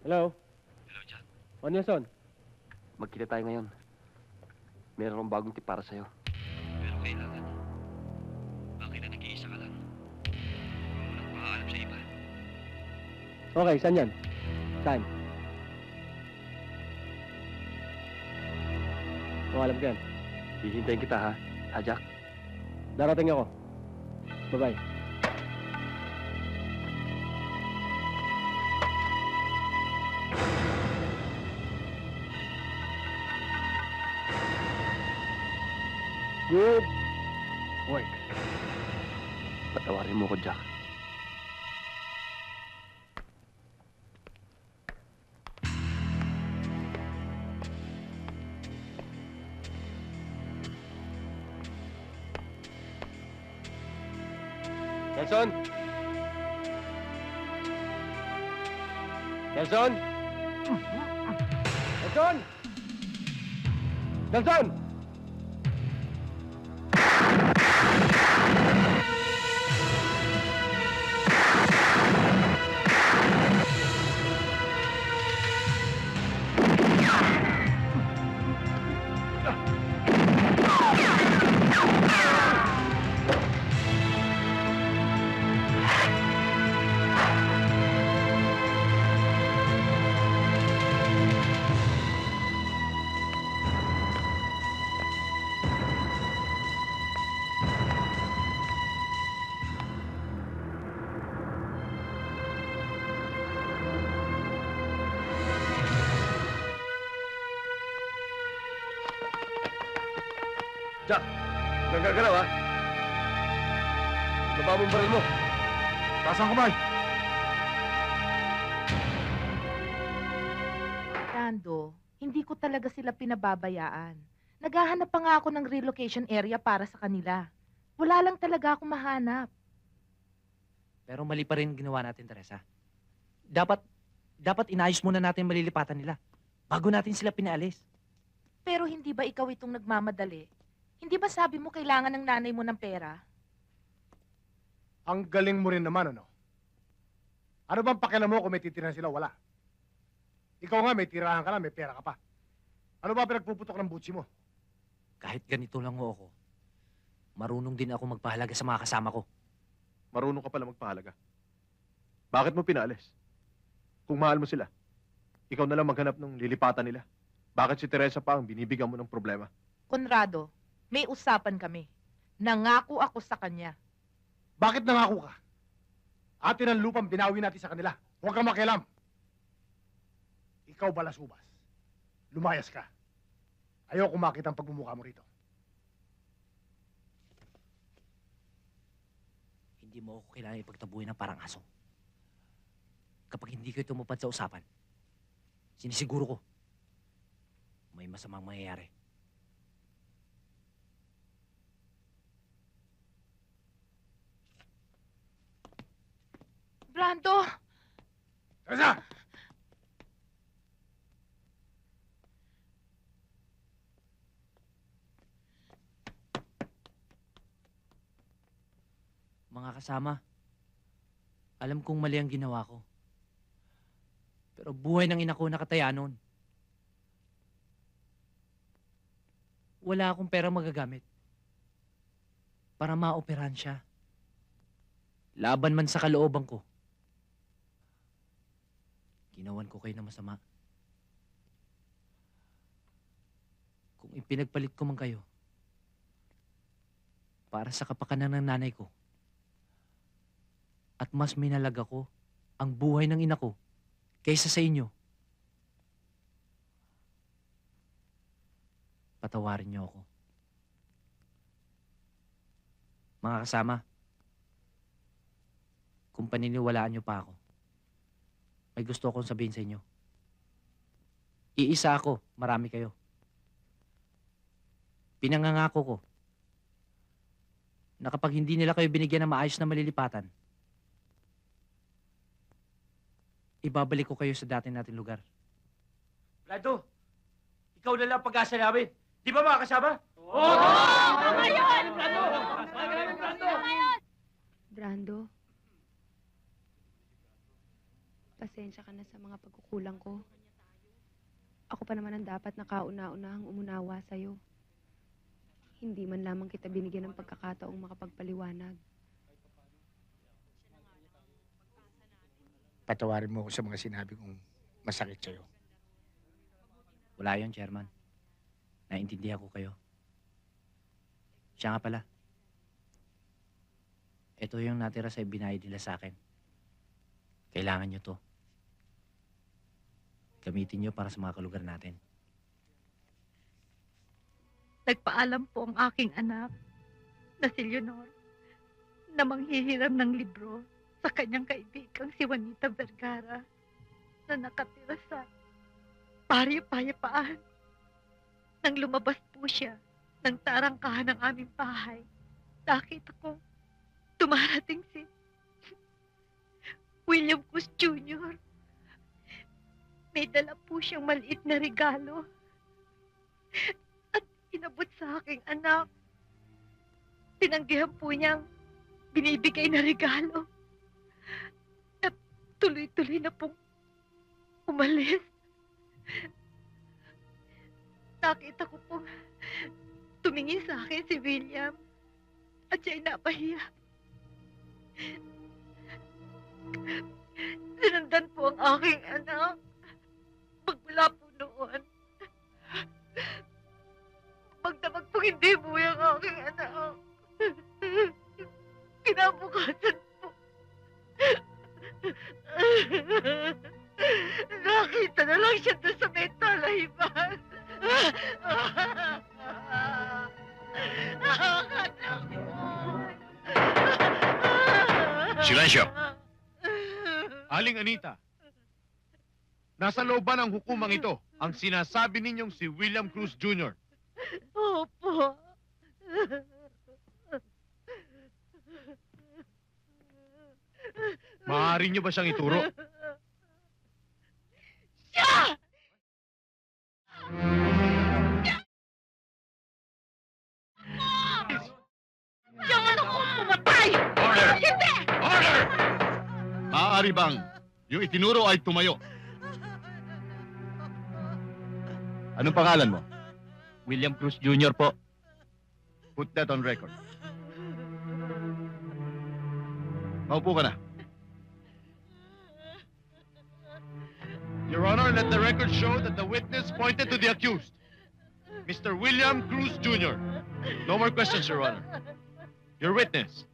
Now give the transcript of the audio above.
Hello? Hello, Jack. O, Nelson? Magkita tayo ngayon. Meron akong bagong tip para sa'yo. Pero kailangan. Bakit na nag-iisa ka lang? Huwag mo nang sa iba. Okay, saan yan? Saan? O, alam ko yan. Hihintayin kita, ha? Ha, Jack? Darating ako. Bye-bye. Good work. Patawarin mo ko, Jack. Nelson? Nelson? Nelson? Nelson! Jack, nagagalaw ha? Baba mo ang baril mo. Taas ang kamay. Brando, hindi ko talaga sila pinababayaan. Naghahanap pa nga ako ng relocation area para sa kanila. Wala lang talaga ako mahanap. Pero mali pa rin ginawa natin, Teresa. Dapat inayos muna natin malilipatan nila bago natin sila pinaalis. Pero hindi ba ikaw itong nagmamadali? Hindi ba sabi mo kailangan ng nanay mo ng pera? Ang galing mo rin naman, ano? Ano bang pakialam mo kung may titirahan sila? Wala. Ikaw nga, may tirahan ka lang, may pera ka pa. Ano ba pinagpuputok ng butsi mo? Kahit ganito lang ho ako, marunong din ako magpahalaga sa mga kasama ko. Marunong ka pala magpahalaga. Bakit mo pinaalis? Kung mahal mo sila, ikaw na lang maghanap ng lilipatan nila. Bakit si Teresa pa ang binibigyan mo ng problema? Conrado, may usapan kami. Nangako ako sa kanya. Bakit nangako ka? Atin ang lupang binawi natin sa kanila. Huwag kang makialam. Ikaw, balasubas. Lumayas ka. Ayoko makita ang pagmumukha mo rito. Hindi mo ako kailangan ipagtabuhin ng parang aso. Kapag hindi kayo tumupad sa usapan, sinisiguro ko, may masamang mangyayari. Brando! Teresa! Mga kasama, alam kong mali ang ginawa ko. Pero buhay ng ina ko nakataya nun. Wala akong pera magagamit para maoperahan siya. Laban man sa kalooban ko, ginawan ko kayo na masama. Kung ipinagpalit ko man kayo para sa kapakanan ng nanay ko, at mas minalaga ko ang buhay ng ina ko kaysa sa inyo, patawarin niyo ako. Mga kasama, kung paniniwalaan niyo pa ako, may gusto akong sabihin sa inyo. Iisa ako, marami kayo. Pinangangako ko na kapag hindi nila kayo binigyan ng maayos na malilipatan, ibabalik ko kayo sa dati nating lugar. Brando, ikaw na lang pag-asa namin. Di ba mga kasama? Oo! Tama yun! Brando! Brando? Pasensya ka na sa mga pagkukulang ko. Ako pa naman ang dapat nakauna-unahang umunawa sa'yo. Hindi man lamang kita binigyan ng pagkakataong makapagpaliwanag. Patawarin mo ako sa mga sinabi kong masakit sa'yo. Wala yun, Chairman. Naintindihan ko kayo. Siya nga pala. Ito yung natira sa ibinayad nila sa akin. Kailangan nyo to. Gamitin nyo para sa mga kalugar natin. Nagpaalam po ang aking anak na si Leonor na manghihiram ng libro sa kanyang kaibigang si Juanita Vergara na nakatira sa Payapaan. Nang lumabas po siya ng tarangkahan ng aming bahay, nakita ko dumarating si William Cruz Jr. May dala po siyang maliit na regalo at inabot sa aking anak. Tinanggihan po niyang binibigay na regalo at tuloy-tuloy na pong umalis. Nakita ko pong tumingin sa akin si William at siya'y napahiya. Sinundan po ang aking anak. Magmula po noon. Magdamag po hindi buhay ang aking anak. Kinabukasan po. Nakita na lang siya doon sa may talahiban. Silensyo! Aling Anita, nasa loob ba ng hukumang ito ang sinasabi ninyong si William Cruz Jr.? Opo. Maaari niyo ba siyang ituro? Siya! Siyang anak ko pumatay! Order! Hindi! Order! Maaari bang yung itinuro ay tumayo? Anong pangalan mo? William Cruz Jr. po. Put that on record. Maupo ka na. Your Honor, let the record show that the witness pointed to the accused, Mr. William Cruz Jr. No more questions, Your Honor. Your witness,